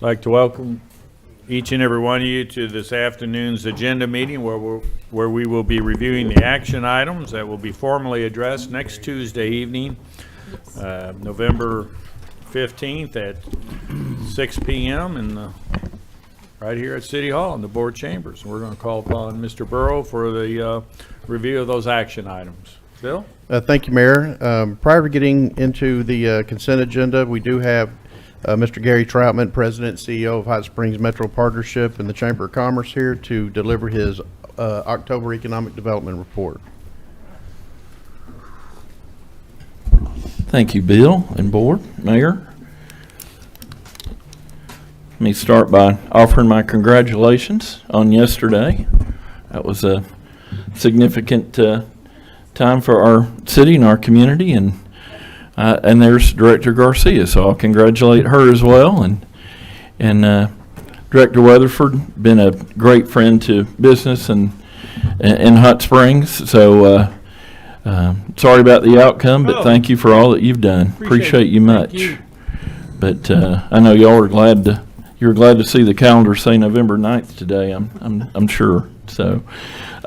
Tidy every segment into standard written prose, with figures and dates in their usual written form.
I'd like to welcome each and every one of you to this afternoon's agenda meeting where we will be reviewing the action items that will be formally addressed next Tuesday evening, November 15th at 6 p.m. right here at City Hall in the board chambers. We're going to call upon Mr. Burrow for the review of those action items. Bill? Thank you, Mayor. Prior to getting into the consent agenda, we do have Mr. Gary Troutman, President and CEO of Hot Springs Metro Partnership and the Chamber of Commerce, here to deliver his October Economic Development Report. Thank you, Bill and Board, Mayor. Let me start by offering my congratulations on yesterday. That was a significant time for our city and our community, and there's Director Garcia, so I'll congratulate her as well. And Director Weatherford, been a great friend to business and in Hot Springs. So sorry about the outcome, but thank you for all that you've done. Appreciate you much. You. But I know y'all are glad to see the calendar say November 9th today. I'm sure. So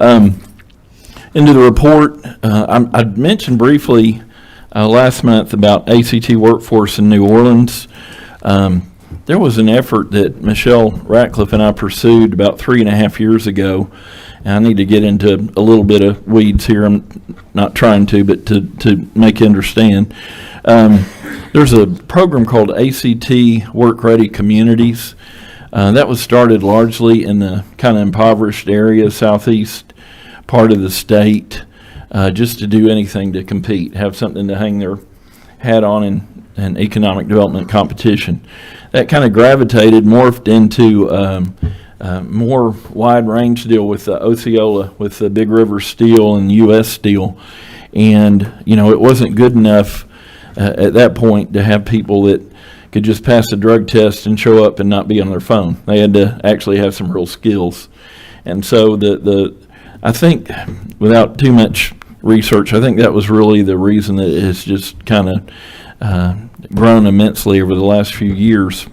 into the report, I mentioned briefly last month about ACT Workforce in New Orleans. There was an effort that Michelle Ratcliffe and I pursued about 3.5 years ago. And I need to get into a little bit of weeds here. I'm not trying to, but to make you understand. There's a program called ACT Work Ready Communities. That was started largely in the kind of impoverished area, southeast part of the state, just to do anything to compete, have something to hang their hat on in economic development competition. That kind of morphed into more wide range deal with Osceola, with the Big River Steel and U.S. Steel. And, it wasn't good enough at that point to have people that could just pass a drug test and show up and not be on their phone. They had to actually have some real skills. And so I think, without too much research, I think that was really the reason that it has just kind of grown immensely over the last few years.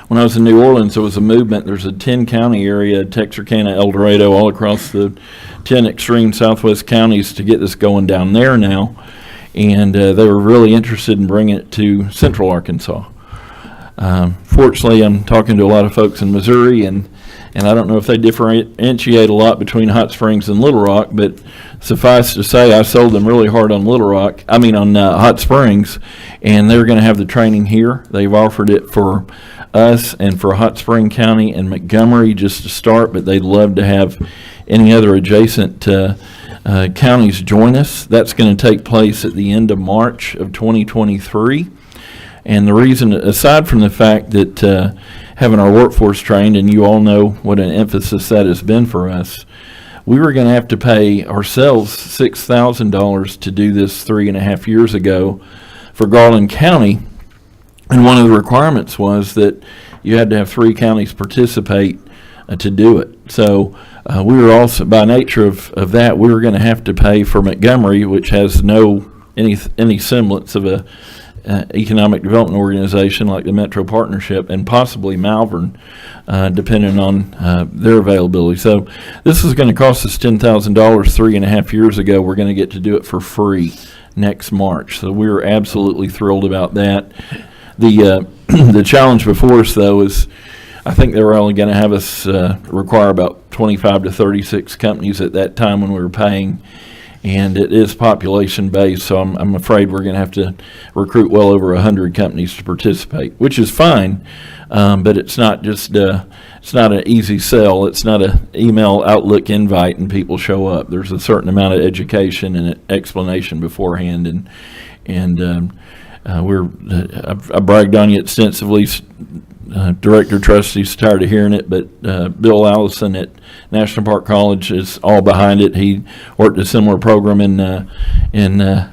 When I was in New Orleans, there was a movement. There's a 10-county area, Texarkana, El Dorado, all across the 10 extreme southwest counties to get this going down there now. And they were really interested in bringing it to central Arkansas. Fortunately, I'm talking to a lot of folks in Missouri, and I don't know if they differentiate a lot between Hot Springs and Little Rock, but suffice to say, I sold them really hard on on Hot Springs, and they're going to have the training here. They've offered it for us and for Hot Spring County and Montgomery just to start, but they'd love to have any other adjacent counties join us. That's going to take place at the end of March of 2023. And the reason, aside from the fact that having our workforce trained, and you all know what an emphasis that has been for us, we were going to have to pay ourselves $6,000 to do this 3.5 years ago for Garland County. And one of the requirements was that you had to have 3 counties participate to do it. So we were also, by nature of that, we were going to have to pay for Montgomery, which has any semblance of a economic development organization like the Metro Partnership, and possibly Malvern, depending on their availability. So this is going to cost us $10,000 3.5 years ago. We're going to get to do it for free next March. So we're absolutely thrilled about that. The challenge before us, though, is I think they were only going to have us require about 25 to 36 companies at that time when we were paying, and it is population-based, so I'm afraid we're going to have to recruit well over 100 companies to participate, which is fine, but it's not just it's not an easy sell. It's not an email Outlook invite and people show up. There's a certain amount of education and explanation beforehand, and I bragged on you extensively. Director Trustee's tired of hearing it, but Bill Allison at National Park College is all behind it. He worked a similar program in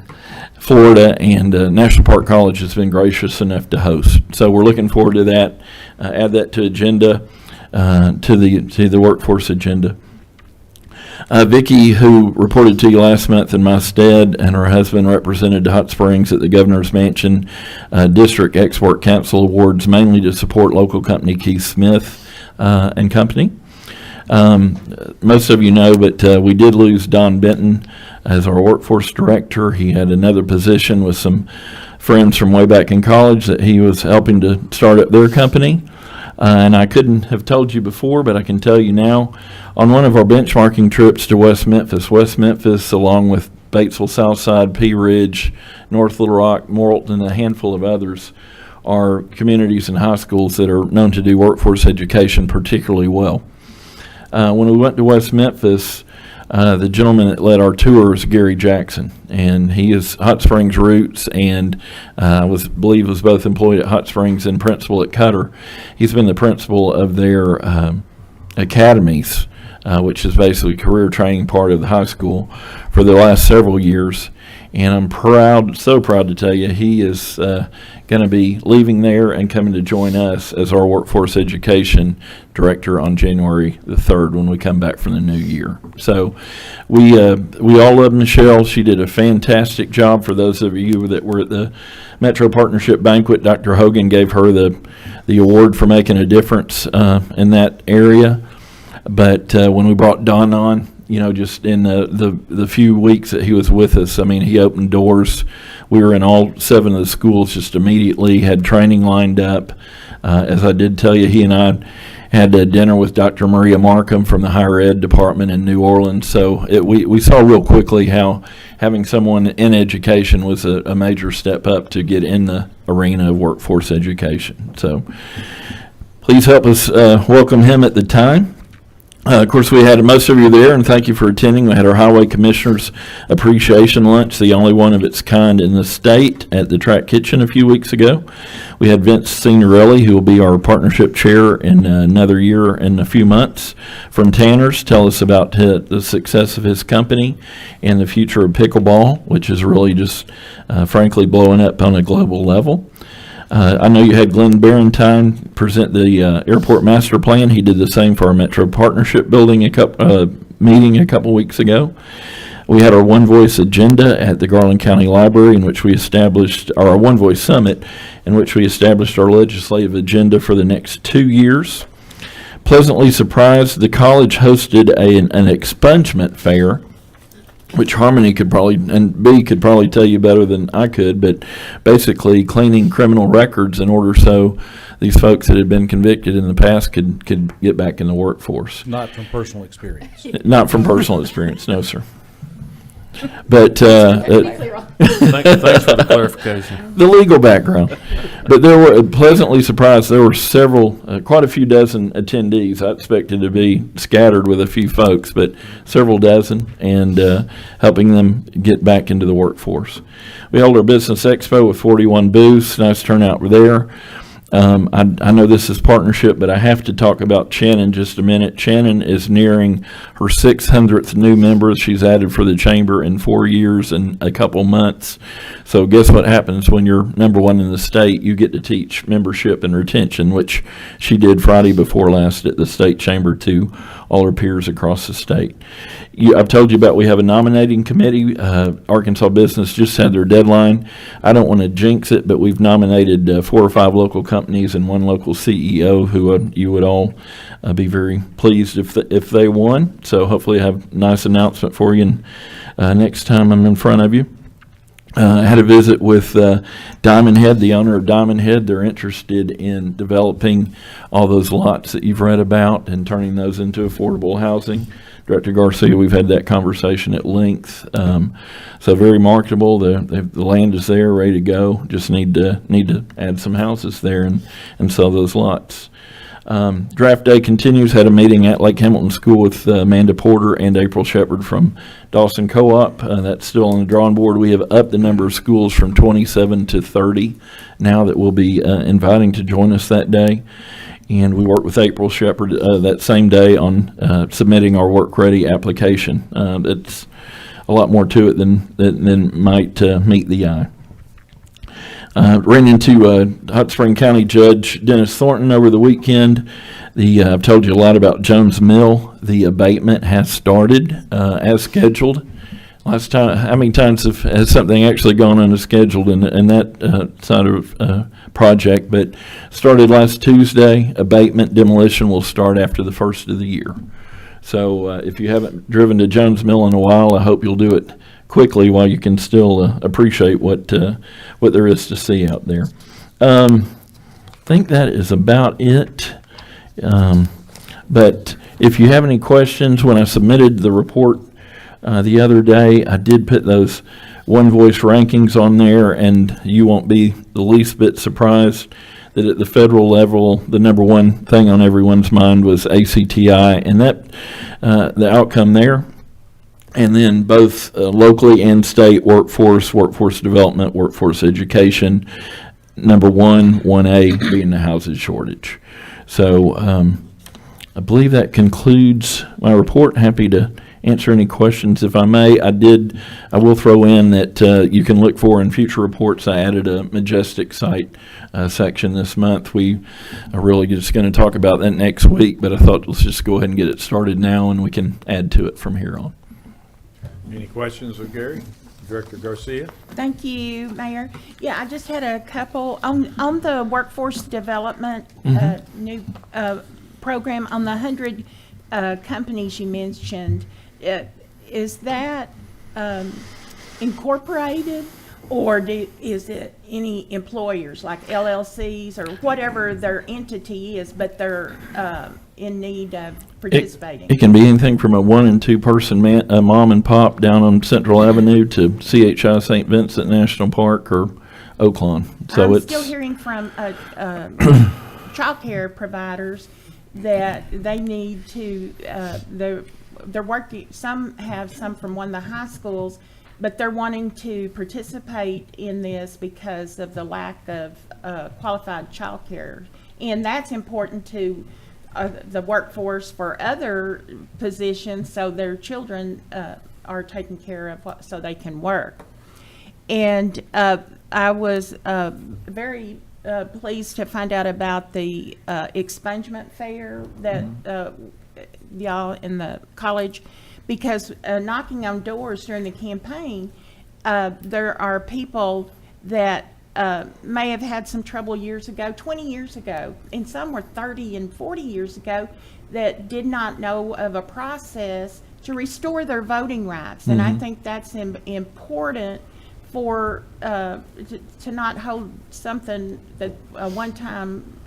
Florida, and National Park College has been gracious enough to host. So we're looking forward to that. Add that to the workforce agenda. Vicki, who reported to you last month in my stead, and her husband represented Hot Springs at the Governor's Mansion District Export Council Awards, mainly to support local company Keith Smith and Company. Most of you know, but we did lose Don Benton as our workforce director. He had another position with some friends from way back in college that he was helping to start up their company. And I couldn't have told you before, but I can tell you now, on one of our benchmarking trips to West Memphis, along with Batesville Southside, Pea Ridge, North Little Rock, Morrilton, and a handful of others, are communities and high schools that are known to do workforce education particularly well. When we went to West Memphis, the gentleman that led our tour is Gary Jackson, and he is Hot Springs roots, and believe was both employed at Hot Springs and principal at Cutter. He's been the principal of their academies, which is basically career training part of the high school, for the last several years. And I'm so proud to tell you, he is going to be leaving there and coming to join us as our workforce education director on January the 3rd when we come back from the new year. So we all love Michelle. She did a fantastic job. For those of you that were at the Metro Partnership Banquet, Dr. Hogan gave her the award for making a difference in that area. But when we brought Don on, just in the few weeks that he was with us, I mean, he opened doors. We were in all 7 of the schools just immediately, had training lined up. As I did tell you, he and I had dinner with Dr. Maria Markham from the higher ed department in New Orleans. So we saw real quickly how having someone in education was a major step up to get in the arena of workforce education. So please help us welcome him at the time. Of course, we had most of you there, and thank you for attending. We had our Highway Commissioners Appreciation Lunch, the only one of its kind in the state, at the Track Kitchen a few weeks ago. We had Vince Signorelli, who will be our partnership chair in another year and a few months, from Tanner's, tell us about the success of his company and the future of pickleball, which is really just, frankly, blowing up on a global level. I know you had Glenn Barentine present the airport master plan. He did the same for our Metro Partnership building meeting a couple weeks ago. We had our One Voice agenda at the Garland County Library, in which we established our One Voice Summit, in which we established our legislative agenda for the next 2 years. Pleasantly surprised, the college hosted an expungement fair, which Harmony could probably tell you better than I could, but basically cleaning criminal records in order so these folks that had been convicted in the past could get back in the workforce. Not from personal experience. Not from personal experience, no, sir. But Thanks for the clarification. the legal background. But there were, pleasantly surprised, there were quite a few dozen attendees. I expected to be scattered with a few folks, but several dozen, and helping them get back into the workforce. We held our business expo with 41 booths. Nice turnout there. I know this is partnership, but I have to talk about Shannon just a minute. Shannon is nearing her 600th new member she's added for the chamber in 4 years and a couple months. So guess what happens when you're number one in the state? You get to teach membership and retention, which she did Friday before last at the state chamber to all her peers across the state. I've told you about we have a nominating committee. Arkansas Business just had their deadline. I don't want to jinx it, but we've nominated 4 or 5 local companies and 1 local CEO who you would all be very pleased if they won. So hopefully I have a nice announcement for you next time I'm in front of you. I had a visit with Diamond Head, the owner of Diamond Head. They're interested in developing all those lots that you've read about and turning those into affordable housing. Director Garcia, we've had that conversation at length. So very marketable. The land is there, ready to go. Just need to add some houses there and sell those lots. Draft day continues. Had a meeting at Lake Hamilton School with Amanda Porter and April Shepard from Dawson Co-op. That's still on the drawing board. We have upped the number of schools from 27 to 30 now that we'll be inviting to join us that day. And we worked with April Shepard that same day on submitting our Work Ready application. It's a lot more to it than might meet the eye. Ran into Hot Spring County Judge Dennis Thornton over the weekend. I've told you a lot about Jones Mill. The abatement has started as scheduled. Last time, how many times has something actually gone on as scheduled in that side of project? But started last Tuesday. Abatement demolition will start after the first of the year. So if you haven't driven to Jones Mill in a while, I hope you'll do it quickly while you can still appreciate what there is to see out there. I think that is about it. But if you have any questions, when I submitted the report the other day, I did put those one voice rankings on there, and you won't be the least bit surprised that at the federal level, the number one thing on everyone's mind was ACTI, and that the outcome there. And then both locally and state workforce development, workforce education, number 1A being the housing shortage. So I believe that concludes my report. Happy to answer any questions if I may. I will throw in that you can look for in future reports. I added a Majestic site section this month. We are really just going to talk about that next week, but I thought let's just go ahead and get it started now, and we can add to it from here on. Any questions of Gary? Director Garcia? Thank you, Mayor. Yeah, I just had a couple on the workforce development new program on the 100 companies you mentioned. Is that incorporated, or is it any employers like LLCs or whatever their entity is, but they're in need of participating? It can be anything from a 1 and 2 person mom and pop down on Central Avenue to CHI St. Vincent National Park or Oaklawn. So I'm it's still hearing from childcare providers that they need to, they're working, some have some from one of the high schools, but they're wanting to participate in this because of the lack of qualified childcare. And that's important to the workforce for other positions, so their children are taken care of so they can work. And I was very pleased to find out about the expungement fair that y'all in the college, because knocking on doors during the campaign, there are people that may have had some trouble years ago, 20 years ago, and some were 30 and 40 years ago, that did not know of a process to restore their voting rights. And I think that's important for to not hold something that one time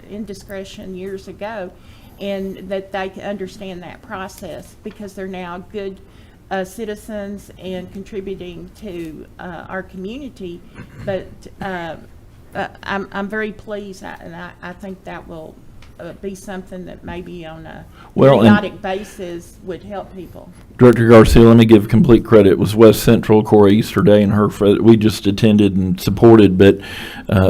indiscretion years ago, and that they can understand that process, because they're now good citizens and contributing to our community. But I'm very pleased, and I think that will be something that maybe on a periodic basis would help people. Director Garcia, let me give complete credit. It was West Central, Cora Easterday, and her. We just attended and supported, but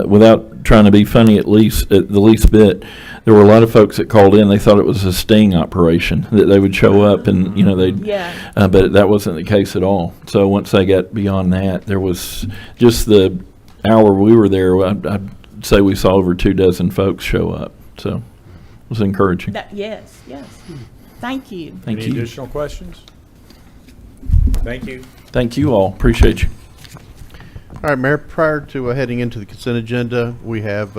without trying to be funny, at the least bit, there were a lot of folks that called in. They thought it was a sting operation, that they would show up and they'd. Yeah. But that wasn't the case at all. So once they got beyond that, there was just the hour we were there. I'd say we saw over 24 folks show up. So it was encouraging. Yes. Thank you. Thank Any you. additional questions? Thank you. Thank you all. Appreciate you. All right, Mayor, prior to heading into the consent agenda, we have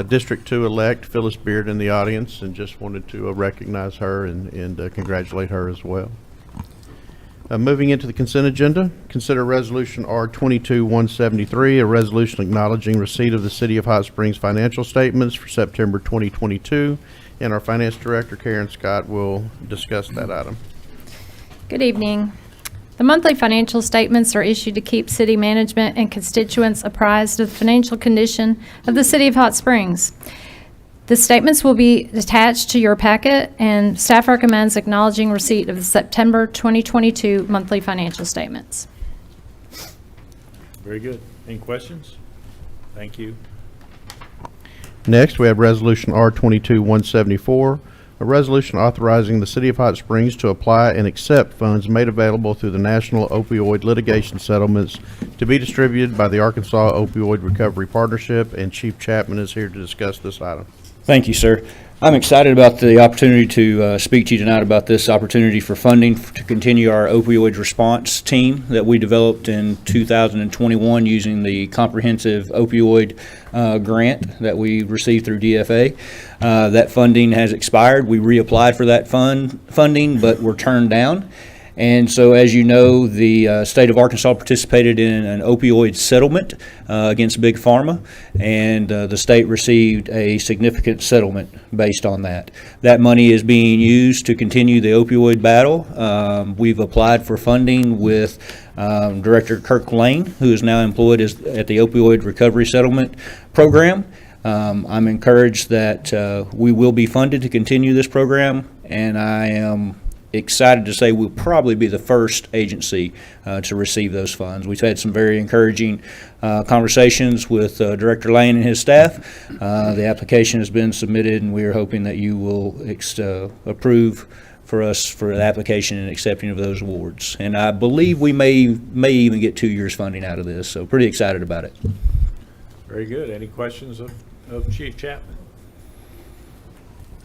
District 2-elect Phyllis Beard in the audience, and just wanted to recognize her and congratulate her as well. Moving into the consent agenda, consider Resolution R-22-173, a resolution acknowledging receipt of the City of Hot Springs financial statements for September 2022, and our Finance Director, Karen Scott, will discuss that item. Good evening. The monthly financial statements are issued to keep city management and constituents apprised of the financial condition of the City of Hot Springs. The statements will be attached to your packet, and staff recommends acknowledging receipt of the September 2022 monthly financial statements. Very good. Any questions? Thank you. Next, we have Resolution R-22-174, a resolution authorizing the City of Hot Springs to apply and accept funds made available through the National Opioid Litigation Settlements to be distributed by the Arkansas Opioid Recovery Partnership, and Chief Chapman is here to discuss this item. Thank you, sir. I'm excited about the opportunity to speak to you tonight about this opportunity for funding to continue our opioid response team that we developed in 2021 using the comprehensive opioid grant that we received through DFA. That funding has expired. We reapplied for that funding, but were turned down. And so, as you know, the state of Arkansas participated in an opioid settlement against Big Pharma, and the state received a significant settlement based on that. That money is being used to continue the opioid battle. We've applied for funding with Director Kirk Lane, who is now employed at the Opioid Recovery Settlement Program. I'm encouraged that we will be funded to continue this program, and I am excited to say we'll probably be the first agency to receive those funds. We've had some very encouraging conversations with Director Lane and his staff. The application has been submitted, and we are hoping that you will approve for us for the application and accepting of those awards. And I believe we may even get 2 years funding out of this, so pretty excited about it. Very good. Any questions of Chief Chapman?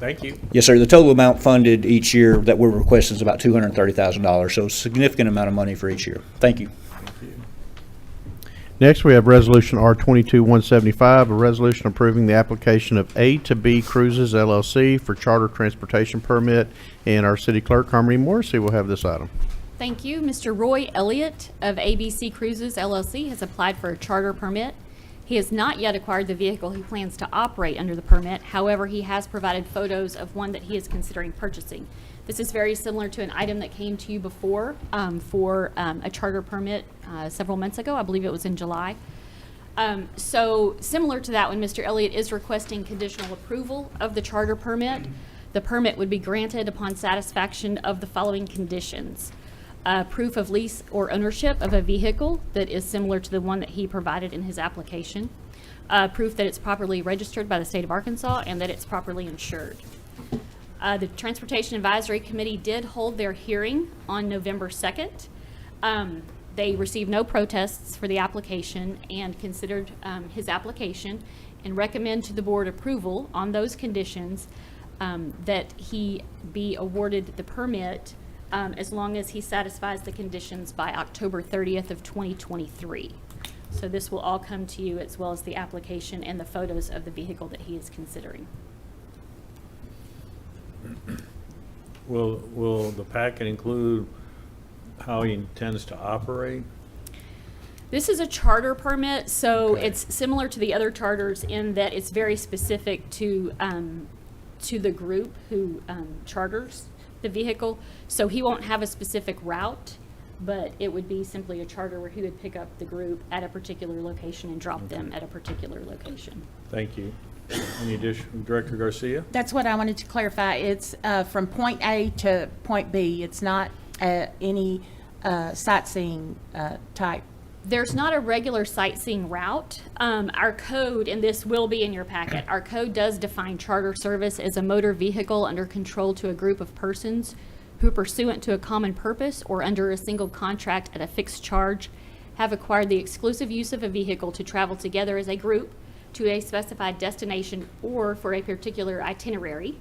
Thank you. Yes, sir. The total amount funded each year that we're requesting is about $230,000, so a significant amount of money for each year. Thank you. Next, we have Resolution R22-175, a resolution approving the application of A to B Cruises LLC for charter transportation permit, and our city clerk, Carmine Morrissey, will have this item. Thank you. Mr. Roy Elliott of ABC Cruises LLC has applied for a charter permit. He has not yet acquired the vehicle he plans to operate under the permit. However, he has provided photos of one that he is considering purchasing. This is very similar to an item that came to you before for a charter permit several months ago. I believe it was in July. So similar to that one, Mr. Elliott is requesting conditional approval of the charter permit. The permit would be granted upon satisfaction of the following conditions. Proof of lease or ownership of a vehicle that is similar to the one that he provided in his application. Proof that it's properly registered by the state of Arkansas and that it's properly insured. The Transportation Advisory Committee did hold their hearing on November 2nd. They received no protests for the application and considered his application and recommend to the board approval on those conditions that he be awarded the permit as long as he satisfies the conditions by October 30th of 2023. So this will all come to you as well as the application and the photos of the vehicle that he is considering. Will the packet include how he intends to operate? This is a charter permit, so it's similar to the other charters in that it's very specific to the group who charters the vehicle. So he won't have a specific route, but it would be simply a charter where he would pick up the group at a particular location and drop them at a particular location. Thank you. Any addition, Director Garcia? That's what I wanted to clarify. It's from point A to point B. It's not any sightseeing type. There's not a regular sightseeing route. Our code, and this will be in your packet, our code does define charter service as a motor vehicle under control to a group of persons who, pursuant to a common purpose or under a single contract at a fixed charge, have acquired the exclusive use of a vehicle to travel together as a group to a specified destination or for a particular itinerary,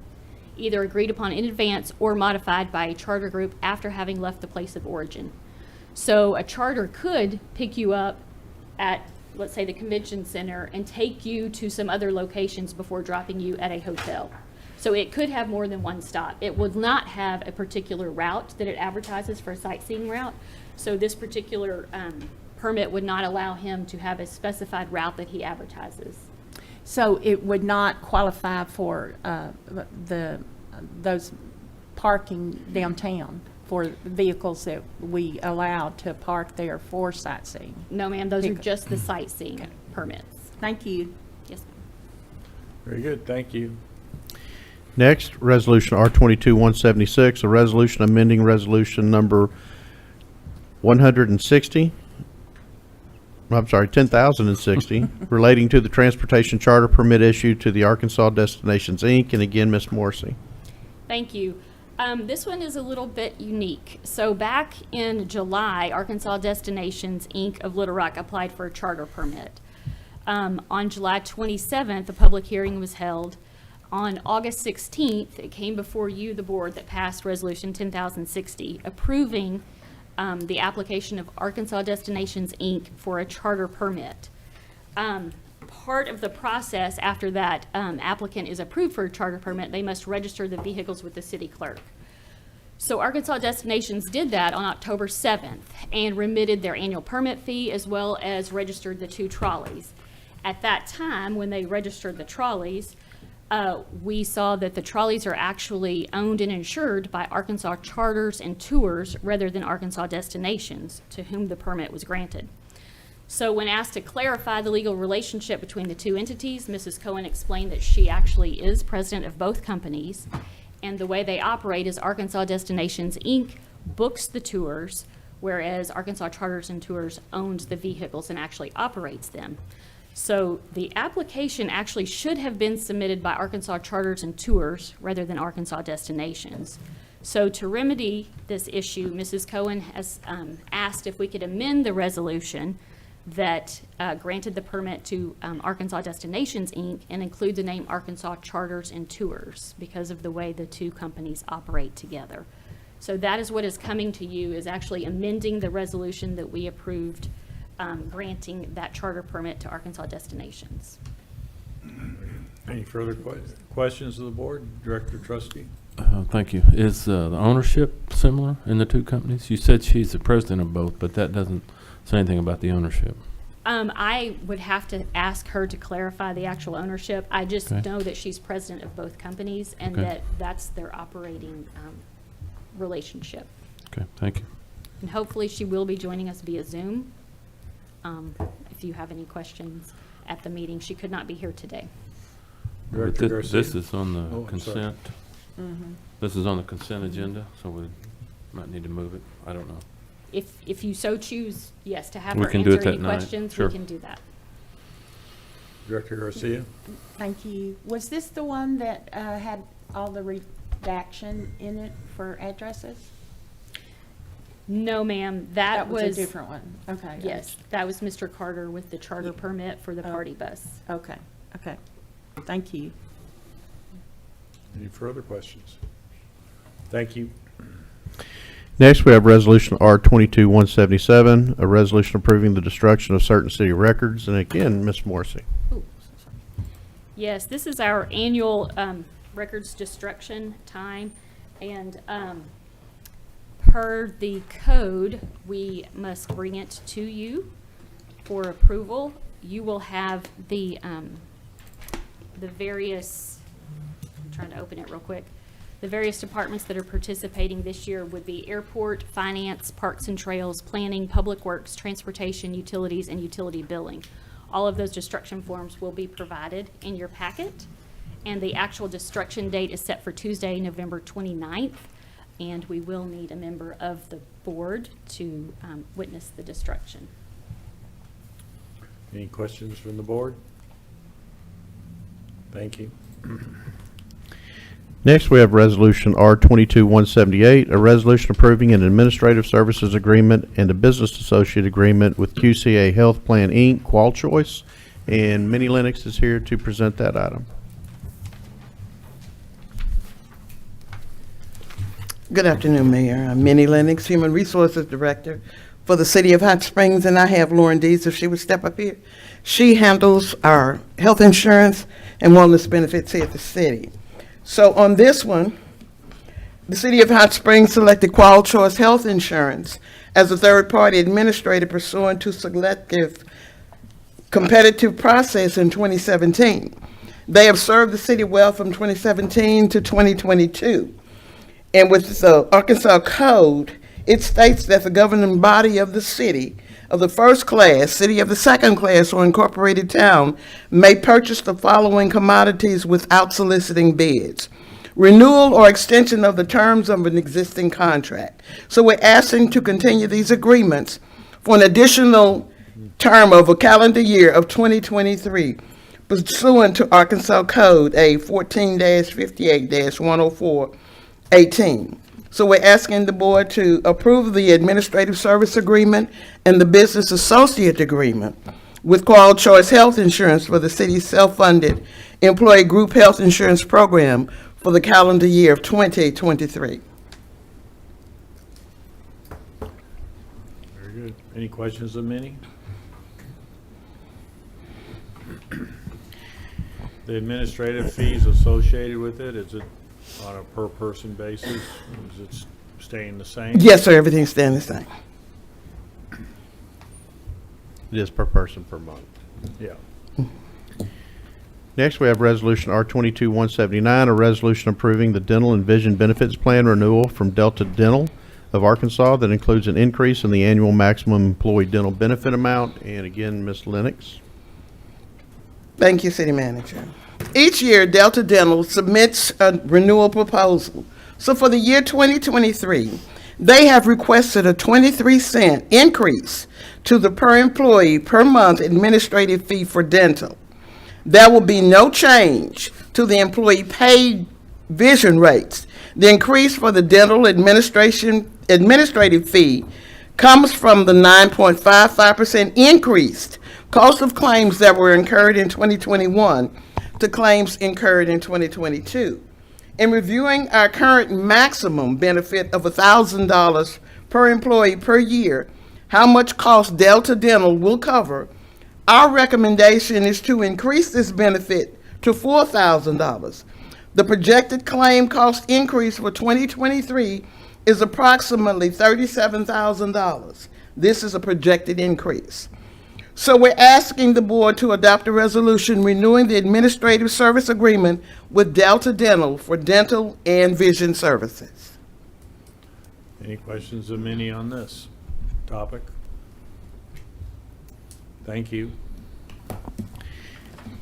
either agreed upon in advance or modified by a charter group after having left the place of origin. So a charter could pick you up at, let's say, the convention center and take you to some other locations before dropping you at a hotel. So it could have more than one stop. It would not have a particular route that it advertises for a sightseeing route. So this particular permit would not allow him to have a specified route that he advertises. So it would not qualify for those parking downtown for vehicles that we allow to park there for sightseeing. No, ma'am, those are just the sightseeing permits. Thank you. Yes, ma'am. Very good, thank you. Next, Resolution R22-176, a resolution amending Resolution number 1060, relating to the transportation charter permit issued to the Arkansas Destinations, Inc. And again, Ms. Morrissey. Thank you. This one is a little bit unique. So back in July, Arkansas Destinations, Inc. of Little Rock applied for a charter permit. On July 27th, a public hearing was held. On August 16th, it came before you, the board, that passed Resolution 10,060, approving the application of Arkansas Destinations, Inc. for a charter permit. Part of the process after that applicant is approved for a charter permit, they must register the vehicles with the city clerk. So Arkansas Destinations did that on October 7th and remitted their annual permit fee as well as registered the 2 trolleys. At that time, when they registered the trolleys, we saw that the trolleys are actually owned and insured by Arkansas Charters and Tours rather than Arkansas Destinations, to whom the permit was granted. So when asked to clarify the legal relationship between the 2 entities, Mrs. Cohen explained that she actually is president of both companies, and the way they operate is Arkansas Destinations, Inc. books the tours, whereas Arkansas Charters and Tours owns the vehicles and actually operates them. So the application actually should have been submitted by Arkansas Charters and Tours rather than Arkansas Destinations. So to remedy this issue, Mrs. Cohen has asked if we could amend the resolution that granted the permit to Arkansas Destinations, Inc. and include the name Arkansas Charters and Tours because of the way the 2 companies operate together. So that is what is coming to you, is actually amending the resolution that we approved granting that charter permit to Arkansas Destinations. Any further questions of the board? Director Trustee? Thank you. Is the ownership similar in the 2 companies? You said she's the president of both, but that doesn't say anything about the ownership. I would have to ask her to clarify the actual ownership. I just Okay. know that she's president of both companies and Okay. that's their operating relationship. Okay, thank you. And hopefully she will be joining us via Zoom. If you have any questions at the meeting, she could not be here today. But Director Garcia? this is on Oh, the I'm sorry. consent. This is on the consent agenda, so we might need to move it. I don't know. If you so choose, yes, to have We her can do answer it any that night. questions, Sure. we can do that. Director Garcia? Thank you. Was this the one that had all the redaction in it for addresses? No, ma'am, that was a was, different one. Okay. yes, that was Mr. Carter with the charter permit for the Oh. party bus. Okay, okay. Thank you. Any further questions? Thank you. Next, we have Resolution R-22-177, a resolution approving the destruction of certain city records. And again, Ms. Morrissey. Ooh, so sorry. Yes, this is our annual records destruction time, and per the code, we must bring it to you for approval. You will have the various, I'm trying to open it real quick. The various departments that are participating this year would be Airport, Finance, Parks and Trails, Planning, Public Works, Transportation, Utilities, and Utility Billing. All of those destruction forms will be provided in your packet, and the actual destruction date is set for Tuesday, November 29th, and we will need a member of the board to witness the destruction. Any questions from the board? Thank you. Next, we have Resolution R-22-178, a resolution approving an administrative services agreement and a business associate agreement with QCA Health Plan, Inc., Qual Choice. And Minnie Lennox is here to present that item. Good afternoon, Mayor. I'm Minnie Lennox, Human Resources Director for the City of Hot Springs, and I have Lauren Dees, if she would step up here. She handles our health insurance and wellness benefits here at the city. So on this one, the City of Hot Springs selected Qual Choice Health Insurance as a third-party administrator pursuant to selective competitive process in 2017. They have served the city well from 2017 to 2022. And with the Arkansas Code, it states that the governing body of the city of the first class, city of the second class, or incorporated town may purchase the following commodities without soliciting bids: renewal or extension of the terms of an existing contract. So we're asking to continue these agreements for an additional term of a calendar year of 2023 pursuant to Arkansas Code A 14-58-104-18. So we're asking the board to approve the administrative service agreement and the business associate agreement with Qual Choice Health Insurance for the city's self-funded employee group health insurance program for the calendar year of 2023. Very good. Any questions of Minnie? The administrative fees associated with it, is it on a per-person basis? Is it staying the same? Yes, sir, everything's staying the same. It is per person per month. Yeah. Next, we have Resolution R22-179, a resolution approving the dental and vision benefits plan renewal from Delta Dental of Arkansas that includes an increase in the annual maximum employee dental benefit amount. And again, Ms. Lennox. Thank you, City Manager. Each year, Delta Dental submits a renewal proposal. So for the year 2023, they have requested a 23-cent increase to the per employee per month administrative fee for dental. There will be no change to the employee paid vision rates. The increase for the dental administrative fee comes from the 9.55% increased cost of claims that were incurred in 2021 to claims incurred in 2022. In reviewing our current maximum benefit of $1,000 per employee per year, how much cost Delta Dental will cover, our recommendation is to increase this benefit to $4,000. The projected claim cost increase for 2023 is approximately $37,000. This is a projected increase. So we're asking the board to adopt a resolution renewing the administrative service agreement with Delta Dental for dental and vision services. Any questions of Minnie on this topic? Thank you.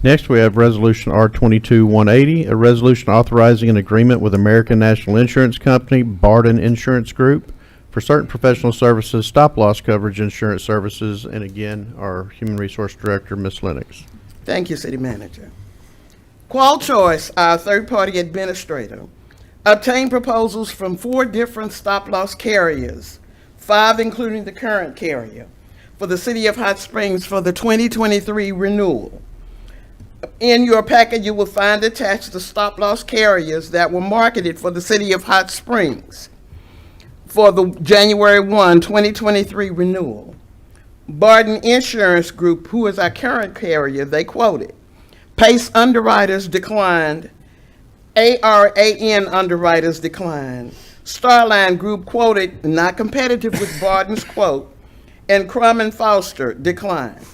Next, we have Resolution R22-180, a resolution authorizing an agreement with American National Insurance Company, Barden Insurance Group, for certain professional services, stop-loss coverage insurance services. And again, our Human Resource Director, Ms. Lennox. Thank you, City Manager. Qual Choice, our third-party administrator, obtained proposals from 4 different stop-loss carriers, 5 including the current carrier, for the City of Hot Springs for the 2023 renewal. In your packet, you will find attached the stop-loss carriers that were marketed for the City of Hot Springs for the January 1, 2023 renewal. Barden Insurance Group, who is our current carrier, they quoted. Pace Underwriters declined. ARAN Underwriters declined. Starline Group quoted, not competitive with Barden's quote, and Crum and Foster declined.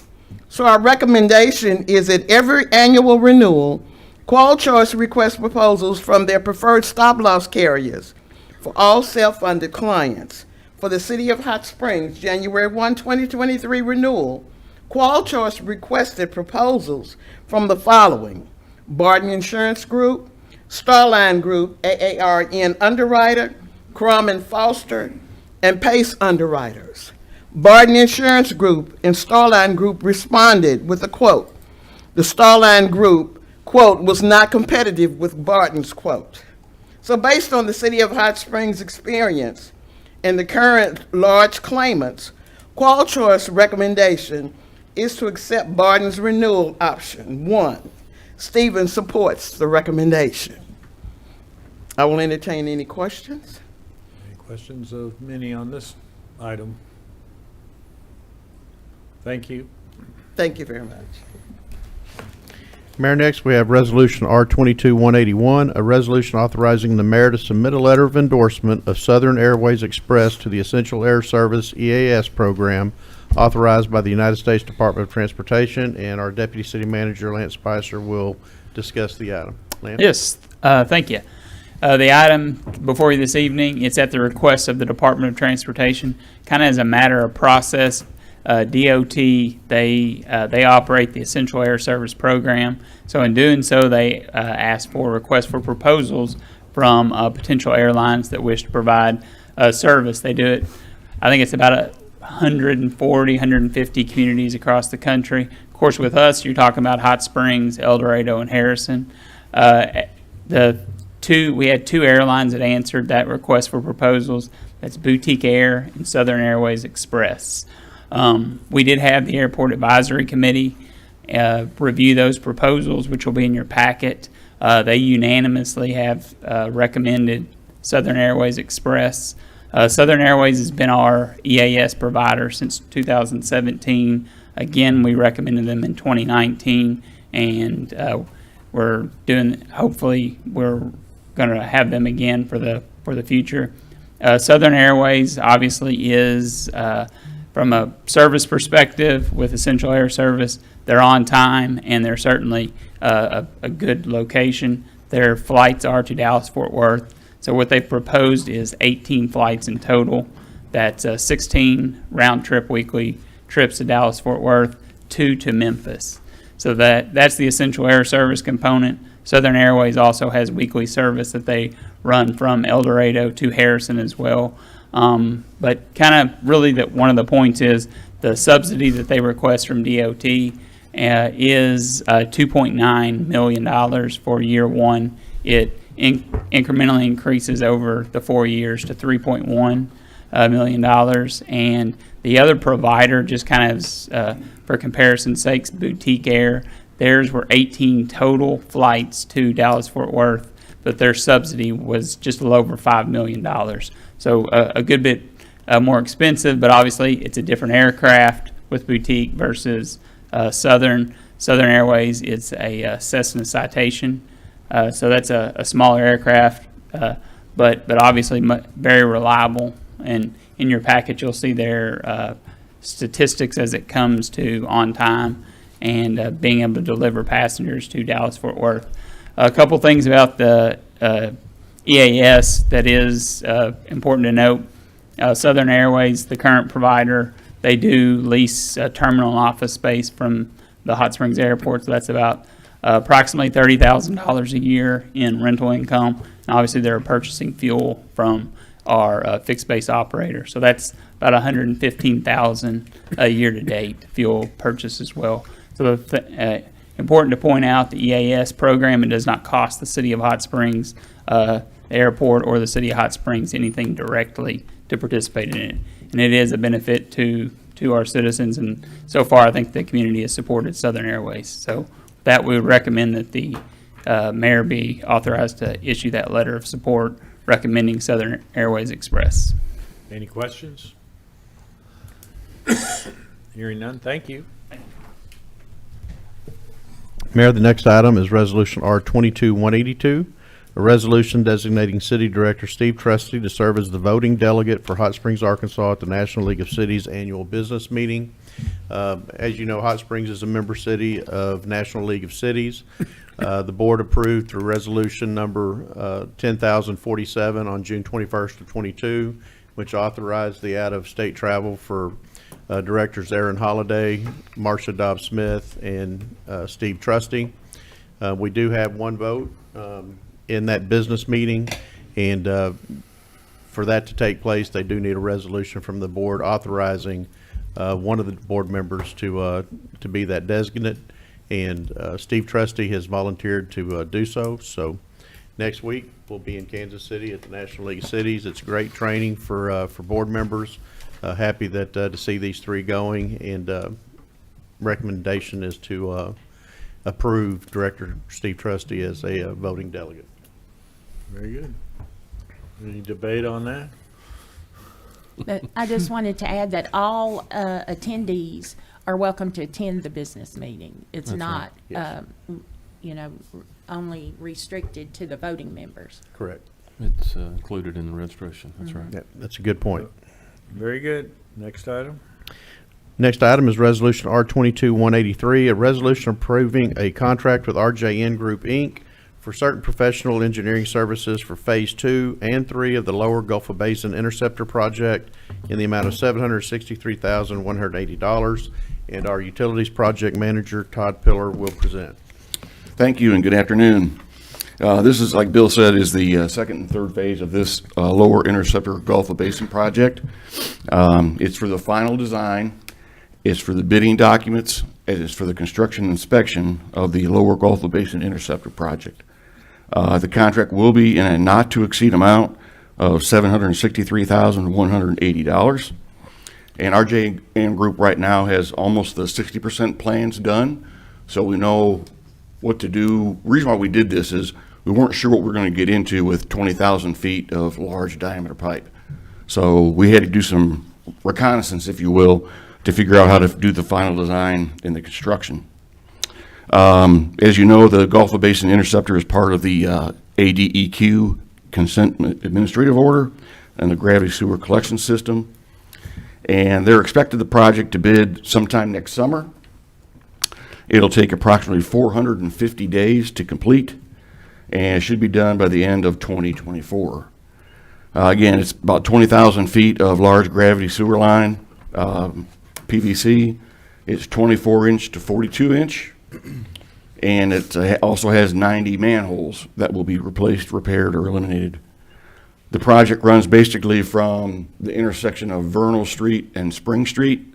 So our recommendation is that every annual renewal, Qual Choice requests proposals from their preferred stop-loss carriers for all self-funded clients. For the City of Hot Springs, January 1, 2023 renewal, Qual Choice requested proposals from the following: Barden Insurance Group, Starline Group, AARN Underwriter, Crum and Foster, and Pace Underwriters. Barden Insurance Group and Starline Group responded with a quote. The Starline Group quote was not competitive with Barden's quote. So based on the City of Hot Springs experience and the current large claimants, Qual Choice recommendation is to accept Barden's renewal option 1. Stevens supports the recommendation. I will entertain any questions. Any questions of Minnie on this item? Thank you. Thank you very much. Mayor, next we have Resolution R22-181, a resolution authorizing the mayor to submit a letter of endorsement of Southern Airways Express to the Essential Air Service EAS program authorized by the United States Department of Transportation, and our Deputy City Manager, Lance Spicer, will discuss the item. Lance? Yes, thank you. The item before you this evening, it's at the request of the Department of Transportation, kind of as a matter of process. DOT, they operate the Essential Air Service program. So in doing so, they ask for requests for proposals from potential airlines that wish to provide service. They do it, I think it's about 140, 150 communities across the country. Of course, with us, you're talking about Hot Springs, El Dorado, and Harrison. We had 2 airlines that answered that request for proposals. That's Boutique Air and Southern Airways Express. We did have the Airport Advisory Committee review those proposals, which will be in your packet. They unanimously have recommended Southern Airways Express. Southern Airways has been our EAS provider since 2017. Again, we recommended them in 2019, and hopefully we're going to have them again for the future. Southern Airways obviously is, from a service perspective with Essential Air Service, they're on time, and they're certainly a good location. Their flights are to Dallas-Fort Worth. So what they've proposed is 18 flights in total. That's 16 round-trip weekly trips to Dallas-Fort Worth, 2 to Memphis. So that's the Essential Air Service component. Southern Airways also has weekly service that they run from El Dorado to Harrison as well. But kind of really one of the points is the subsidy that they request from DOT is $2.9 million for year one. It incrementally increases over the 4 years to $3.1 million. And the other provider, just kind of for comparison's sakes, Boutique Air, theirs were 18 total flights to Dallas-Fort Worth, but their subsidy was just a little over $5 million. So a good bit more expensive, but obviously it's a different aircraft with Boutique versus Southern Airways. It's a Cessna Citation. So that's a smaller aircraft, but obviously very reliable. And in your package, you'll see their statistics as it comes to on time and being able to deliver passengers to Dallas-Fort Worth. A couple things about the EAS that is important to note. Southern Airways, the current provider, they do lease terminal and office space from the Hot Springs Airport, so that's about approximately $30,000 a year in rental income. And obviously, they're purchasing fuel from our fixed base operator, so that's about $115,000 a year to date fuel purchase as well. So important to point out, the EAS program, it does not cost the city of Hot Springs, the airport, or the city of Hot Springs anything directly to participate in it, and it is a benefit to our citizens. And so far, I think the community has supported Southern Airways. So that we would recommend that the mayor be authorized to issue that letter of support recommending Southern Airways Express. Any questions? Hearing none, thank you. Mayor, the next item is Resolution R-22-182, a resolution designating City Director Steve Trusty to serve as the voting delegate for Hot Springs, Arkansas at the National League of Cities Annual Business Meeting. As you know, Hot Springs is a member city of National League of Cities. The board approved through resolution number 10,047 on June 21st of 22, which authorized the out-of-state travel for directors Aaron Holliday, Marcia Dobbs-Smith, and Steve Trusty. We do have one vote in that business meeting, and for that to take place, they do need a resolution from the board authorizing one of the board members to be that designate, and Steve Trusty has volunteered to do so. So next week we'll be in Kansas City at the National League of Cities. It's great training for board members. Happy that to see these three going, and recommendation is to approve Director Steve Trusty as a voting delegate. Very good. Any debate on that? But I just wanted to add that all attendees are welcome to attend the business meeting. It's That's not, right. Yes. only restricted to the voting members. Correct. It's included in the registration, that's right. Yeah, that's a good point. Very good. Next item. Next item is Resolution R-22-183, a resolution approving a contract with RJN Group, Inc. for certain professional engineering services for Phase 2 and 3 of the Lower Gulf of Basin Interceptor Project in the amount of $763,180. And our Utilities Project Manager, Todd Pillar, will present. Thank you and good afternoon. This is, like Bill said, is the second and third phase of this Lower Interceptor Gulf of Basin project. It's for the final design, it's for the bidding documents, it is for the construction inspection of the Lower Gulf of Basin Interceptor project. The contract will be in a not-to-exceed amount of $763,180. And our JM Group right now has almost the 60% plans done, so we know what to do. Reason why we did this is we weren't sure what we were going to get into with 20,000 feet of large diameter pipe. So we had to do some reconnaissance, if you will, to figure out how to do the final design in the construction. As you know, the Gulf of Basin Interceptor is part of the ADEQ Consent Administrative Order and the Gravity Sewer Collection System. And they're expected the project to bid sometime next summer. It'll take approximately 450 days to complete, and it should be done by the end of 2024. Again, it's about 20,000 feet of large gravity sewer line, PVC. It's 24-inch to 42-inch, and it also has 90 manholes that will be replaced, repaired, or eliminated. The project runs basically from the intersection of Vernal Street and Spring Street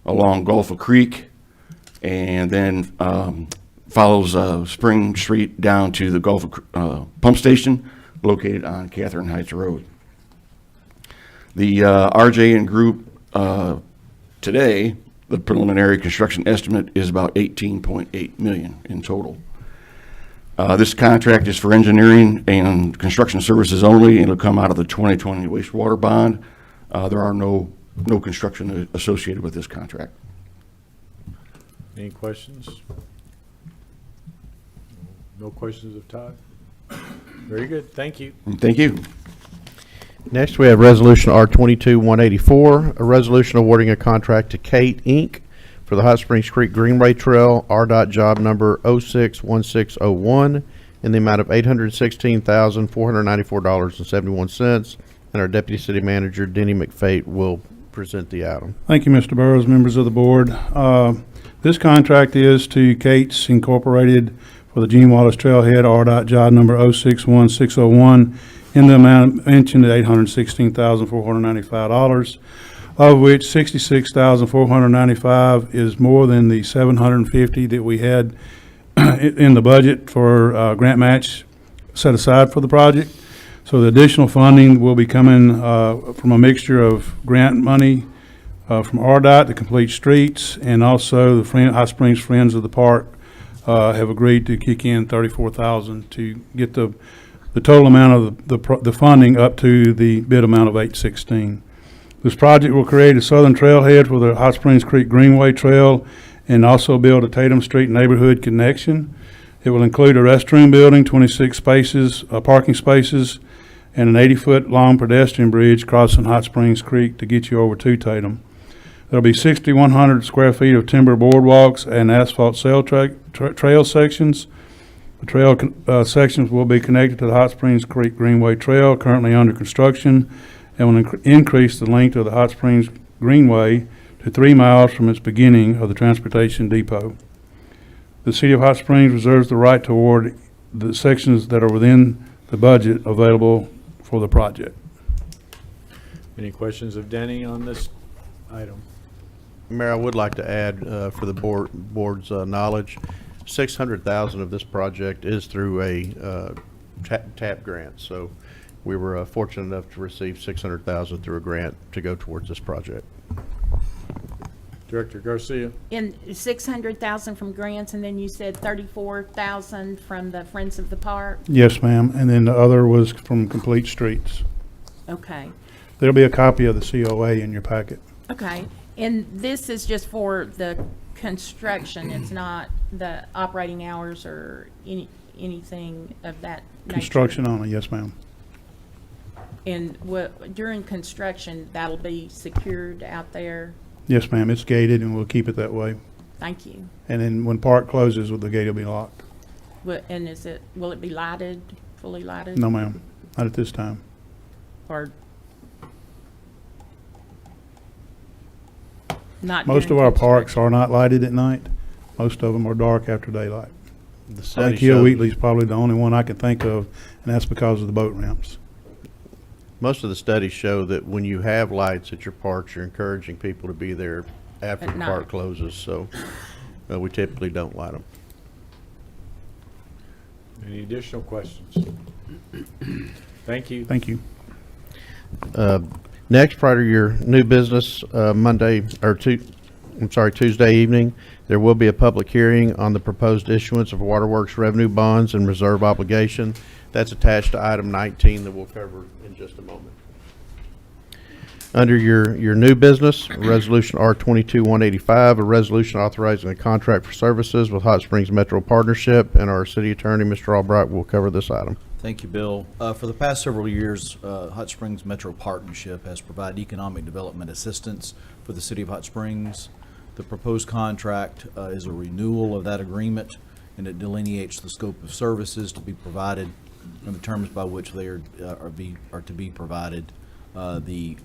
along Gulf Creek, and then follows Spring Street down to the Gulf Pump Station located on Catherine Heights Road. The RJ and Group today, the preliminary construction estimate is about $18.8 million in total. This contract is for engineering and construction services only, and it'll come out of the 2020 wastewater bond. There are no construction associated with this contract. Any questions? No questions of Todd? Very good, thank you. Thank you. Next, we have Resolution R22-184, a resolution awarding a contract to Kate, Inc. for the Hot Springs Creek Greenway Trail, RDOT job number 061601, in the amount of $816,494.71. And our Deputy City Manager, Denny McFate, will present the item. Thank you, Mr. Burrows, members of the board. This contract is to Kate's Incorporated for the Gene Wallace Trailhead, RDOT job number 061601, in the amount mentioned at $816,495, of which $66,495 is more than the $750 that we had in the budget for grant match set aside for the project. So the additional funding will be coming from a mixture of grant money from RDOT to complete streets, and also the Hot Springs Friends of the Park have agreed to kick in $34,000 to get the total amount of the funding up to the bid amount of $816,000. This project will create a southern trailhead for the Hot Springs Creek Greenway Trail and also build a Tatum Street neighborhood connection. It will include a restroom building, 26 spaces, parking spaces, and an 80-foot long pedestrian bridge crossing Hot Springs Creek to get you over to Tatum. There'll be 6,100 square feet of timber boardwalks and asphalt trail sections. The trail sections will be connected to the Hot Springs Creek Greenway Trail, currently under construction, and will increase the length of the Hot Springs Greenway to 3 miles from its beginning of the transportation depot. The City of Hot Springs reserves the right to award the sections that are within the budget available for the project. Any questions of Denny on this item? Mayor, I would like to add, for the board's knowledge, $600,000 of this project is through a TAP grant. So we were fortunate enough to receive $600,000 through a grant to go towards this project. Director Garcia? In 600,000 from grants, and then you said 34,000 from the Friends of the Park? Yes, ma'am. And then the other was from Complete Streets. Okay, There'll be a copy of the COA in your packet. okay. And this is just for the construction, it's not the operating hours or anything of that nature? Construction only, yes, ma'am. And during construction, that'll be secured out there? Yes, ma'am. It's gated, and we'll keep it that way. Thank you. And then when park closes, the gate will be locked. And will it be lighted, fully lighted? No, ma'am. Not at this time. Or not? Most of during our parks construction? are not lighted at night. Most of them are dark after daylight. The I study think Hill shows- Wheatley's probably the only one I can think of, and that's because of the boat ramps. Most of the studies show that when you have lights at your parks, you're encouraging people to be there after At the night. park closes, so we typically don't light them. Any additional questions? Thank you. Thank you. Next, prior to your new business, Tuesday evening, there will be a public hearing on the proposed issuance of waterworks revenue bonds and reserve obligation. That's attached to item 19 that we'll cover in just a moment. Under your new business, Resolution R22-185, a resolution authorizing a contract for services with Hot Springs Metro Partnership, and our city attorney, Mr. Albright, will cover this item. Thank you, Bill. For the past several years, Hot Springs Metro Partnership has provided economic development assistance for the city of Hot Springs. The proposed contract is a renewal of that agreement, and it delineates the scope of services to be provided and the terms by which they are to be provided. The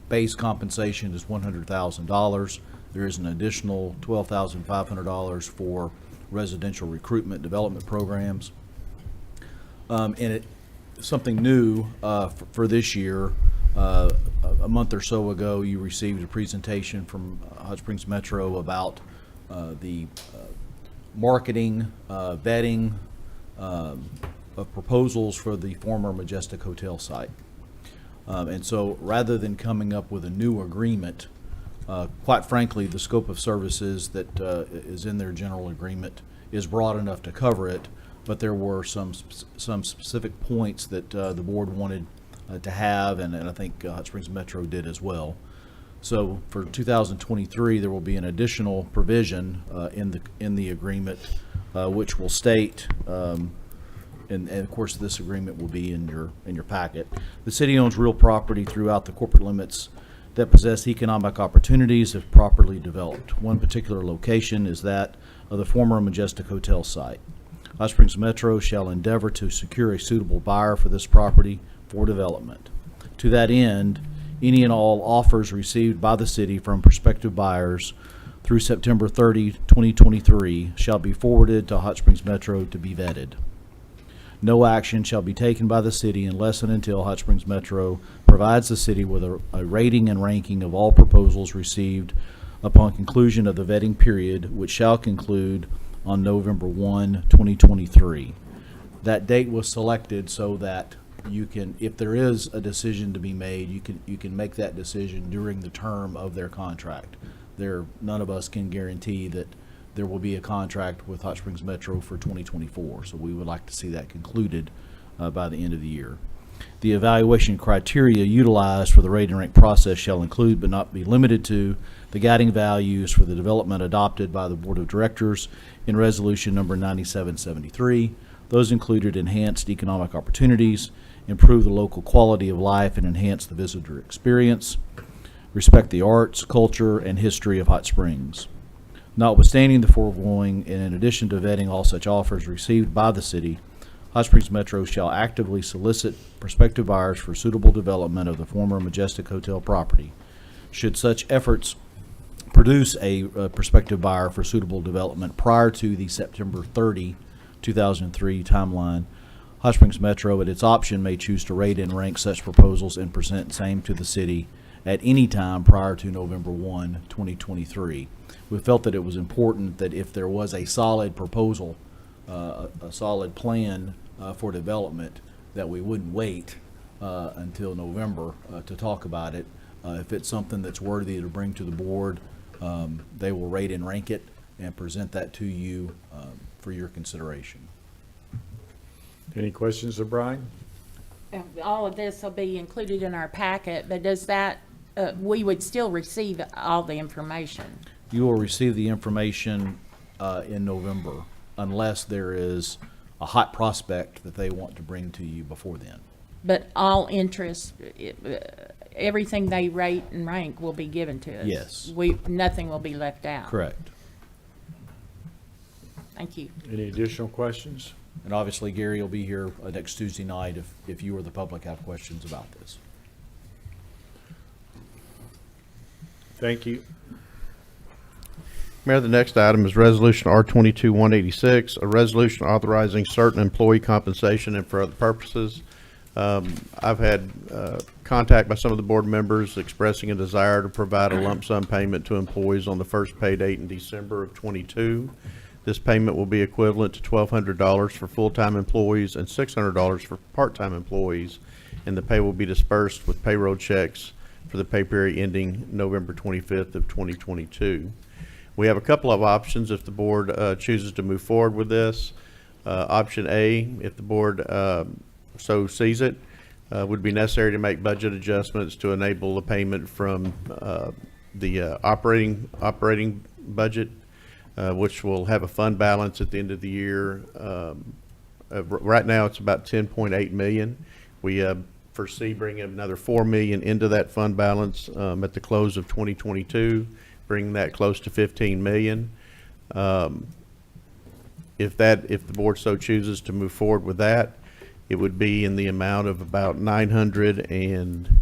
base compensation is $100,000. There is an additional $12,500 for residential recruitment development programs. And something new for this year, a month or so ago, you received a presentation from Hot Springs Metro about the marketing, vetting of proposals for the former Majestic Hotel site. And so rather than coming up with a new agreement, quite frankly, the scope of services that is in their general agreement is broad enough to cover it, but there were some specific points that the board wanted to have, and I think Hot Springs Metro did as well. So for 2023, there will be an additional provision in the agreement, which will state, and of course this agreement will be in your packet. The city owns real property throughout the corporate limits that possess economic opportunities if properly developed. One particular location is that of the former Majestic Hotel site. Hot Springs Metro shall endeavor to secure a suitable buyer for this property for development. To that end, any and all offers received by the city from prospective buyers through September 30, 2023 shall be forwarded to Hot Springs Metro to be vetted. No action shall be taken by the city unless and until Hot Springs Metro provides the city with a rating and ranking of all proposals received upon conclusion of the vetting period, which shall conclude on November 1, 2023. That date was selected so that you can, if there is a decision to be made, you can make that decision during the term of their contract. None of us can guarantee that there will be a contract with Hot Springs Metro for 2024, so we would like to see that concluded by the end of the year. The evaluation criteria utilized for the rate and rank process shall include but not be limited to the guiding values for the development adopted by the Board of Directors in Resolution Number 9773. Those included enhanced economic opportunities, improve the local quality of life, and enhance the visitor experience, respect the arts, culture, and history of Hot Springs. Notwithstanding the foregoing, and in addition to vetting all such offers received by the city, Hot Springs Metro shall actively solicit prospective buyers for suitable development of the former Majestic Hotel property. Should such efforts produce a prospective buyer for suitable development prior to the September 30, 2003 timeline, Hot Springs Metro, at its option, may choose to rate and rank such proposals and present same to the city at any time prior to November 1, 2023. We felt that it was important that if there was a solid proposal, a solid plan for development, that we wouldn't wait until November to talk about it. If it's something that's worthy to bring to the board, they will rate and rank it and present that to you for your consideration. Any questions of Brian? All of this will be included in our packet, but does that, we would still receive all the information? You will receive the information in November unless there is a hot prospect that they want to bring to you before then. But all interest, everything they rate and rank will be given to us? Yes. Nothing will be left out? Correct. Thank you. Any additional questions? And obviously, Gary will be here next Tuesday night if you or the public have questions about this. Thank you. Mayor, the next item is Resolution R22-186, a resolution authorizing certain employee compensation and for other purposes. I've had contact by some of the board members expressing a desire to provide a lump sum payment to employees on the first pay date in December of '22. This payment will be equivalent to $1,200 for full-time employees and $600 for part-time employees, and the pay will be dispersed with payroll checks for the pay period ending November 25th of 2022. We have a couple of options if the board chooses to move forward with this. Option A, if the board so sees it, would be necessary to make budget adjustments to enable the payment from the operating budget, which will have a fund balance at the end of the year. Right now, it's about 10.8 million. We foresee bringing another 4 million into that fund balance at the close of 2022, bringing that close to 15 million. If the board so chooses to move forward with that, it would be in the amount of about 900 and,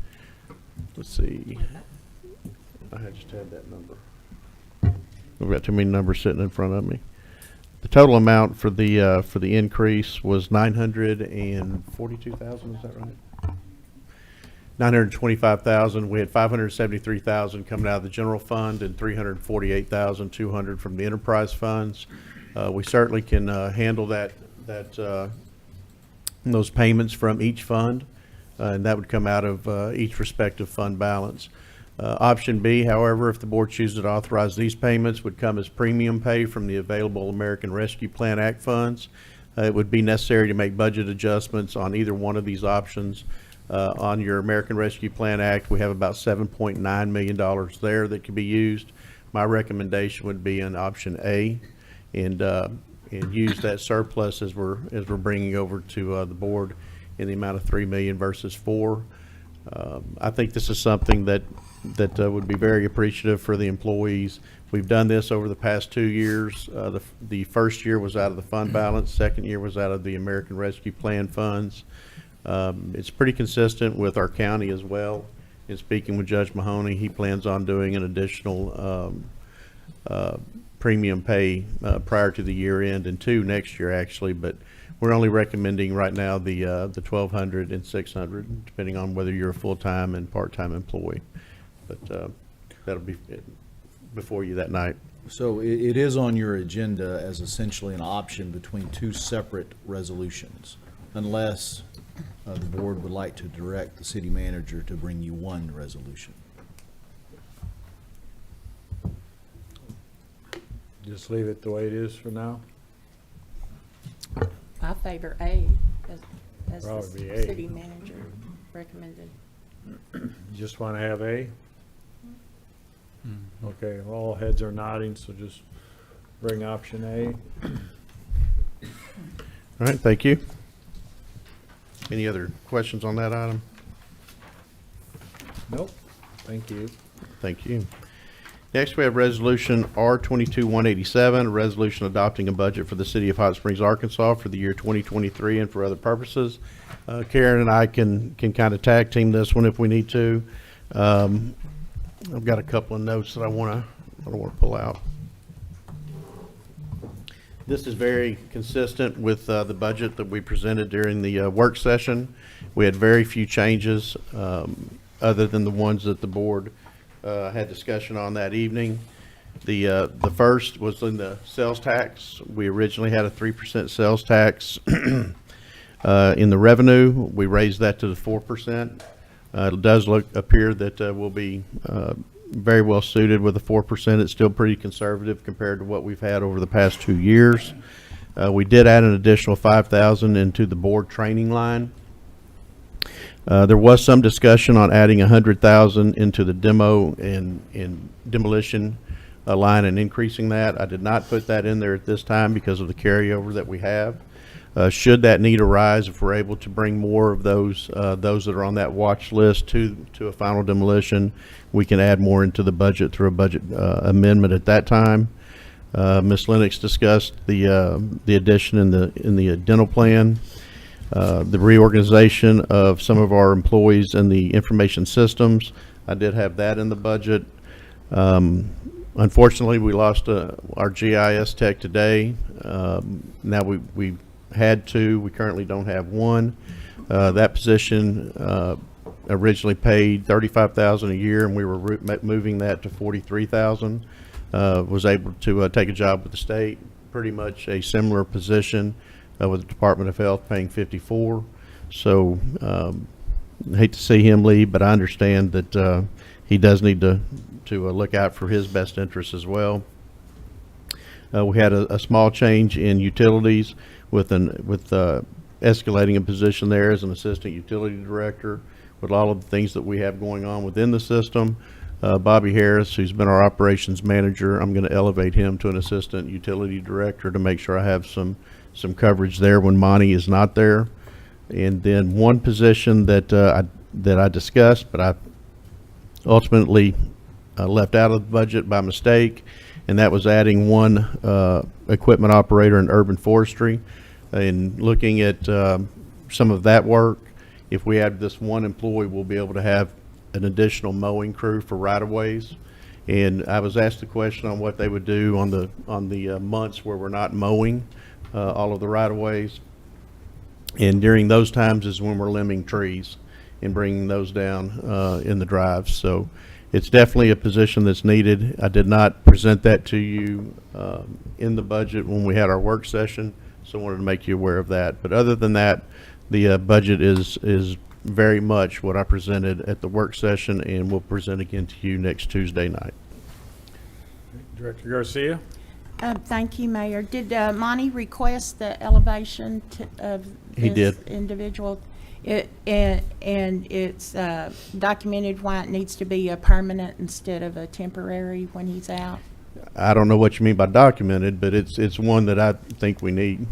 let's see, I just had that number. I've got too many numbers sitting in front of me. The total amount for the increase was 942,000, is that right? 925,000. We had 573,000 coming out of the general fund and 348,200 from the enterprise funds. We certainly can handle those payments from each fund, and that would come out of each respective fund balance. Option B, however, if the board chooses to authorize these payments, would come as premium pay from the available American Rescue Plan Act funds. It would be necessary to make budget adjustments on either one of these options. On your American Rescue Plan Act, we have about $7.9 million there that could be used. My recommendation would be on option A, and use that surplus as we're bringing over to the board in the amount of $3 million versus $4 million. I think this is something that would be very appreciative for the employees. We've done this over the past 2 years. The first year was out of the fund balance. Second year was out of the American Rescue Plan funds. It's pretty consistent with our county as well. In speaking with Judge Mahoney, he plans on doing an additional premium pay prior to the year end, and 2 next year actually, but we're only recommending right now the 1,200 and 600, depending on whether you're a full-time and part-time employee. But that'll be before you that night. So it is on your agenda as essentially an option between 2 separate resolutions, unless the board would like to direct the city manager to bring you one resolution. Just leave it the way it is for now? I favor A as Probably the A. city manager recommended. Just want to have A? Okay, all heads are nodding, so just bring option A. All right, thank you. Any other questions on that item? Nope, thank you. Thank you. Next, we have Resolution R22-187, a resolution adopting a budget for the city of Hot Springs, Arkansas for the year 2023 and for other purposes. Karen and I can kind of tag team this one if we need to. I've got a couple of notes that I want to pull out. This is very consistent with the budget that we presented during the work session. We had very few changes other than the ones that the board had discussion on that evening. The first was in the sales tax. We originally had a 3% sales tax in the revenue. We raised that to the 4%. It does appear that we'll be very well suited with the 4%. It's still pretty conservative compared to what we've had over the past 2 years. We did add an additional $5,000 into the board training line. There was some discussion on adding $100,000 into the demo and demolition line and increasing that. I did not put that in there at this time because of the carryover that we have. Should that need arise, if we're able to bring more of those that are on that watch list to a final demolition, we can add more into the budget through a budget amendment at that time. Ms. Lennox discussed the addition in the dental plan. The reorganization of some of our employees in the information systems. I did have that in the budget. Unfortunately, we lost our GIS tech today. Now we had 2. We currently don't have 1. That position originally paid $35,000 a year, and we were moving that to $43,000. Was able to take a job with the state, pretty much a similar position with the Department of Health, paying $54,000. So hate to see him leave, but I understand that he does need to look out for his best interests as well. We had a small change in utilities with escalating a position there as an assistant utility director with all of the things that we have going on within the system. Bobby Harris, who's been our operations manager, I'm going to elevate him to an assistant utility director to make sure I have some coverage there when Monty is not there. And then one position that I discussed, but I ultimately left out of the budget by mistake, and that was adding one equipment operator in urban forestry. And looking at some of that work, if we add this one employee, we'll be able to have an additional mowing crew for right-of-ways. And I was asked the question on what they would do on the months where we're not mowing all of the right-of-ways. And during those times is when we're limbing trees and bringing those down in the drives. So it's definitely a position that's needed. I did not present that to you in the budget when we had our work session, so I wanted to make you aware of that. But other than that, the budget is very much what I presented at the work session, and we'll present again to you next Tuesday night. Director Garcia? Thank you, Mayor. Did Monty request the elevation of He this did. individual? And it's documented why it needs to be a permanent instead of a temporary when he's out? I don't know what you mean by documented, but it's one that I think we need.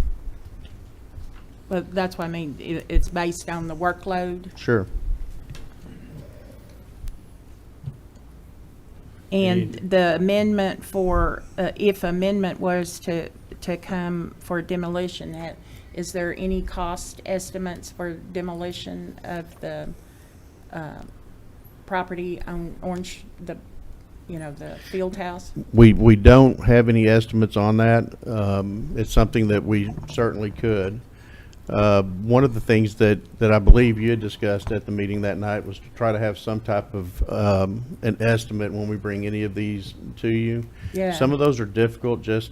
Well, that's what I mean. It's based on the workload. Sure. And the amendment for, if amendment was to come for demolition, is there any cost estimates for demolition of the property on Orange, the field house? We don't have any estimates on that. It's something that we certainly could. One of the things that I believe you had discussed at the meeting that night was to try to have some type of an estimate when we bring any of these to you. Yeah. Some of those are difficult just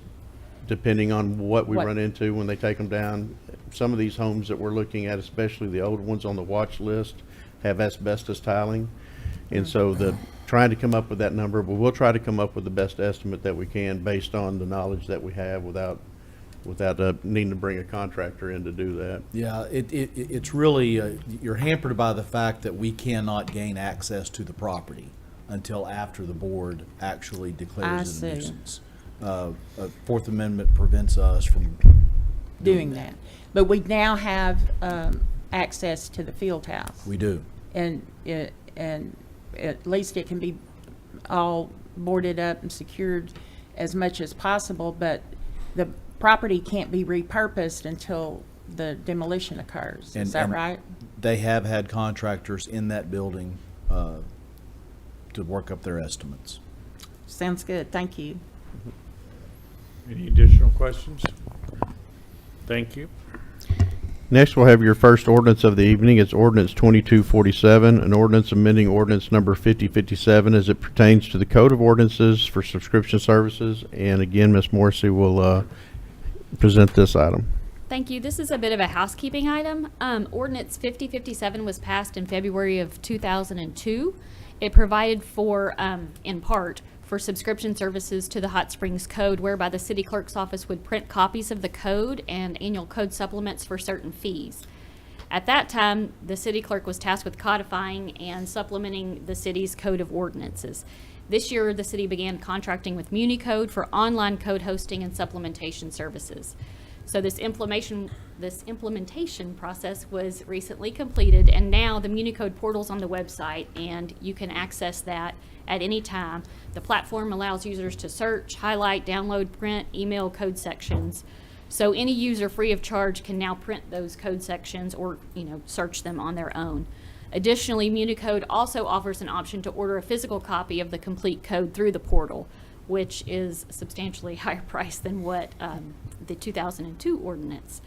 depending on what we run into when they take them down. Some of these homes that we're looking at, especially the older ones on the watch list, have asbestos tiling. And so trying to come up with that number, but we'll try to come up with the best estimate that we can based on the knowledge that we have without needing to bring a contractor in to do that. Yeah, it's really, you're hampered by the fact that we cannot gain access to the property until after the board actually declares it a nuisance. Fourth Amendment prevents us from Doing that. But we now have access to the field house. We do. And at least it can be all boarded up and secured as much as possible, but the property can't be repurposed until the demolition occurs. Is that right? They have had contractors in that building to work up their estimates. Sounds good. Thank you. Any additional questions? Thank you. Next, we'll have your first ordinance of the evening. It's ordinance 2247, an ordinance amending ordinance number 5057 as it pertains to the Code of Ordinances for subscription services. And again, Ms. Morrissey will present this item. Thank you. This is a bit of a housekeeping item. Ordinance 5057 was passed in February of 2002. It provided for, in part, for subscription services to the Hot Springs Code, whereby the city clerk's office would print copies of the code and annual code supplements for certain fees. At that time, the city clerk was tasked with codifying and supplementing the city's code of ordinances. This year, the city began contracting with MuniCode for online code hosting and supplementation services. So this implementation process was recently completed, and now the MuniCode portal's on the website, and you can access that at any time. The platform allows users to search, highlight, download, print, email code sections. So any user free of charge can now print those code sections or, search them on their own. Additionally, MuniCode also offers an option to order a physical copy of the complete code through the portal, which is a substantially higher price than what the 2002 ordinance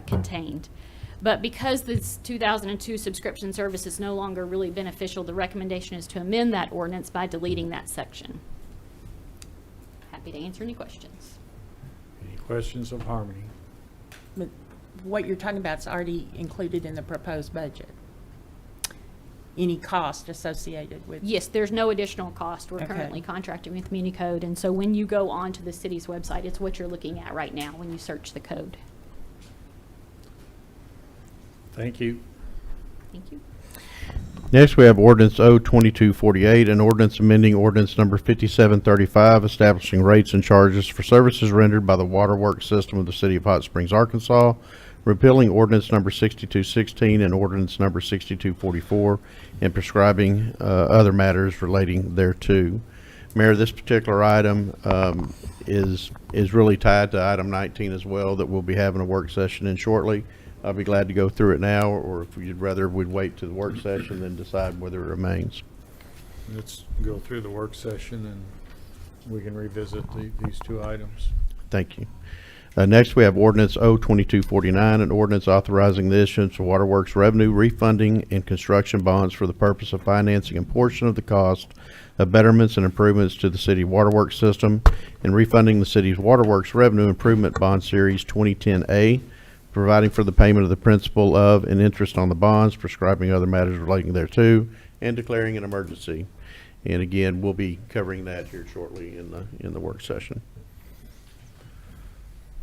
contained. But because this 2002 subscription service is no longer really beneficial, the recommendation is to amend that ordinance by deleting that section. Happy to answer any questions. Any questions of Harmony? But what you're talking about is already included in the proposed budget. any cost associated with. Yes, there's no additional cost. We're Okay. currently contracting with Municode, and so when you go onto the city's website, it's what you're looking at right now when you search the code. Thank you. Thank you. Next, we have ordinance O-2248, an ordinance amending ordinance number 5735, establishing rates and charges for services rendered by the waterworks system of the city of Hot Springs, Arkansas, repealing ordinance number 6216 and ordinance number 6244, and prescribing other matters relating thereto. Mayor, this particular item is really tied to item 19 as well, that we'll be having a work session in shortly. I'll be glad to go through it now, or if you'd rather, we'd wait to the work session, then decide whether it remains. Let's go through the work session and we can revisit these two items. Thank you. Next, we have ordinance O-2249, an ordinance authorizing the issuance of waterworks revenue refunding and construction bonds for the purpose of financing a portion of the cost of betterments and improvements to the city waterworks system and refunding the city's waterworks revenue improvement bond series 2010A, providing for the payment of the principal of and interest on the bonds, prescribing other matters relating thereto, and declaring an emergency. And again, we'll be covering that here shortly in the work session.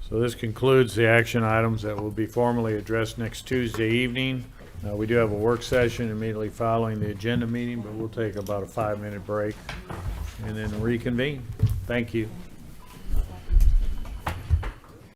So this concludes the action items that will be formally addressed next Tuesday evening. We do have a work session immediately following the agenda meeting, but we'll take about a 5-minute break and then reconvene. Thank you.